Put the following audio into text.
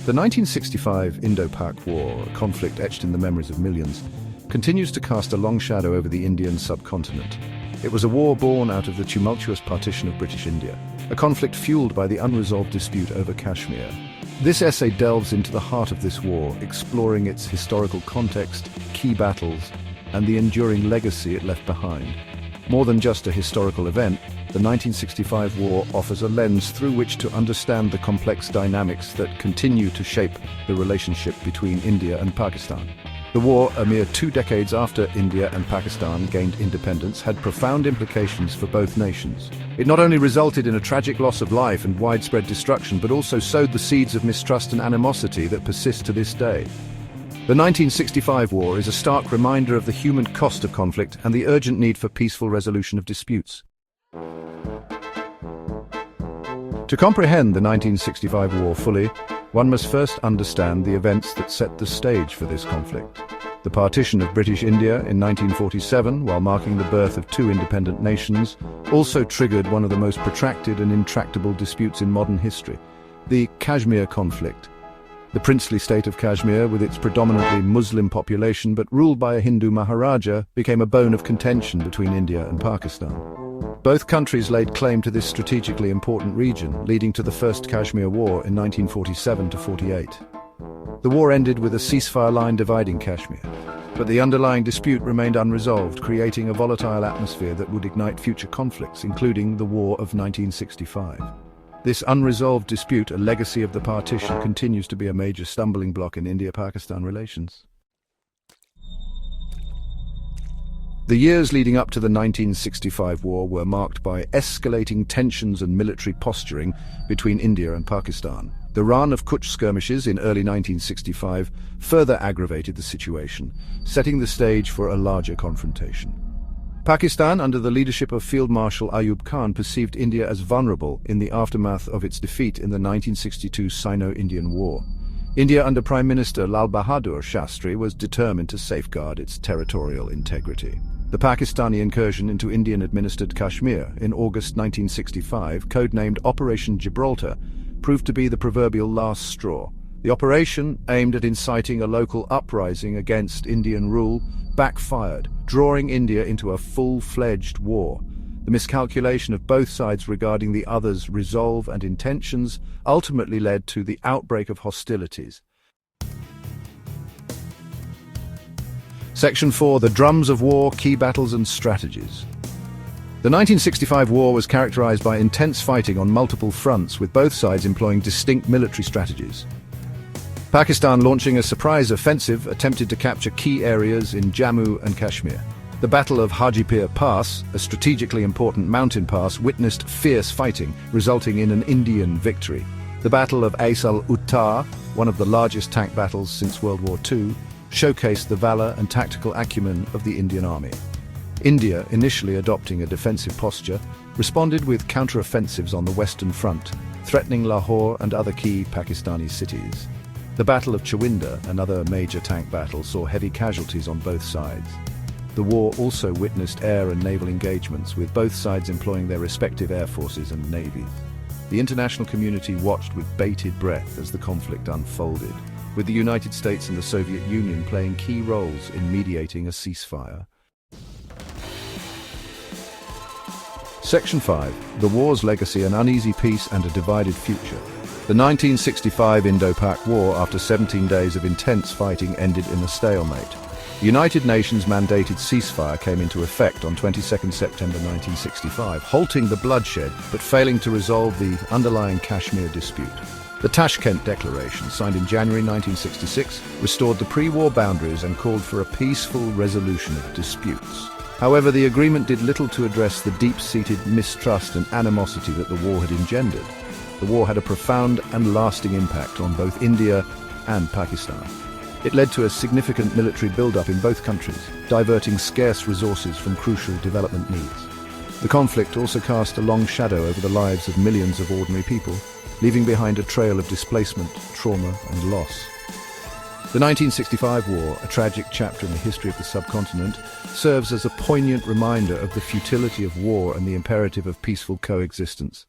The 1965 Indo-Pak War, a conflict etched in the memories of millions, continues to cast a long shadow over the Indian subcontinent. It was a war born out of the tumultuous partition of British India, a conflict fueled by the unresolved dispute over Kashmir. This essay delves into the heart of this war, exploring its historical context, key battles, and the enduring legacy it left behind. More than just a historical event, the 1965 war offers a lens through which to understand the complex dynamics that continue to shape the relationship between India and Pakistan. The war, a mere 2 decades after India and Pakistan gained independence, had profound implications for both nations. It not only resulted in a tragic loss of life and widespread destruction, but also sowed the seeds of mistrust and animosity that persist to this day. The 1965 war is a stark reminder of the human cost of conflict and the urgent need for peaceful resolution of disputes. To comprehend the 1965 war fully, one must first understand the events that set the stage for this conflict. The partition of British India in 1947, while marking the birth of 2 independent nations, also triggered one of the most protracted and intractable disputes in modern history, the Kashmir conflict. The princely state of Kashmir, with its predominantly Muslim population but ruled by a Hindu Maharaja, became a bone of contention between India and Pakistan. Both countries laid claim to this strategically important region, leading to the First Kashmir War in 1947-48. The war ended with a ceasefire line dividing Kashmir, but the underlying dispute remained unresolved, creating a volatile atmosphere that would ignite future conflicts, including the War of 1965. This unresolved dispute, a legacy of the partition, continues to be a major stumbling block in India-Pakistan relations. The years leading up to the 1965 war were marked by escalating tensions and military posturing between India and Pakistan. The Rann of Kutch skirmishes in early 1965 further aggravated the situation, setting the stage for a larger confrontation. Pakistan, under the leadership of Field Marshal Ayub Khan, perceived India as vulnerable in the aftermath of its defeat in the 1962 Sino-Indian War. India, under Prime Minister Lal Bahadur Shastri, was determined to safeguard its territorial integrity. The Pakistani incursion into Indian-administered Kashmir in August 1965, codenamed Operation Gibraltar, proved to be the proverbial last straw. The operation, aimed at inciting a local uprising against Indian rule, backfired, drawing India into a full-fledged war. The miscalculation of both sides regarding the other's resolve and intentions ultimately led to the outbreak of hostilities. Section 4. The Drums of War, Key Battles and Strategies. The 1965 war was characterized by intense fighting on multiple fronts, with both sides employing distinct military strategies. Pakistan, launching a surprise offensive, attempted to capture key areas in Jammu and Kashmir. The Battle of Hajipir Pass, a strategically important mountain pass, witnessed fierce fighting, resulting in an Indian victory. The Battle of Ais al-Uttar, one of the largest tank battles since World War II, showcased the valor and tactical acumen of the Indian Army. India, initially adopting a defensive posture, responded with counter-offensives on the Western Front, threatening Lahore and other key Pakistani cities. The Battle of Chawinda, another major tank battle, saw heavy casualties on both sides. The war also witnessed air and naval engagements, with both sides employing their respective air forces and navies. The international community watched with bated breath as the conflict unfolded, with the United States and the Soviet Union playing key roles in mediating a ceasefire. Section 5. The War's Legacy, an Uneasy Peace and a Divided Future. The 1965 Indo-Pak War, after 17 days of intense fighting, ended in a stalemate. The United Nations mandated ceasefire came into effect on 22 September 1965, halting the bloodshed but failing to resolve the underlying Kashmir dispute. The Tashkent Declaration, signed in January 1966, restored the pre-war boundaries and called for a peaceful resolution of disputes. However, the agreement did little to address the deep-seated mistrust and animosity that the war had engendered. The war had a profound and lasting impact on both India and Pakistan. It led to a significant military build-up in both countries, diverting scarce resources from crucial development needs. The conflict also cast a long shadow over the lives of millions of ordinary people, leaving behind a trail of displacement, trauma and loss. The 1965 war, a tragic chapter in the history of the subcontinent, serves as a poignant reminder of the futility of war and the imperative of peaceful coexistence.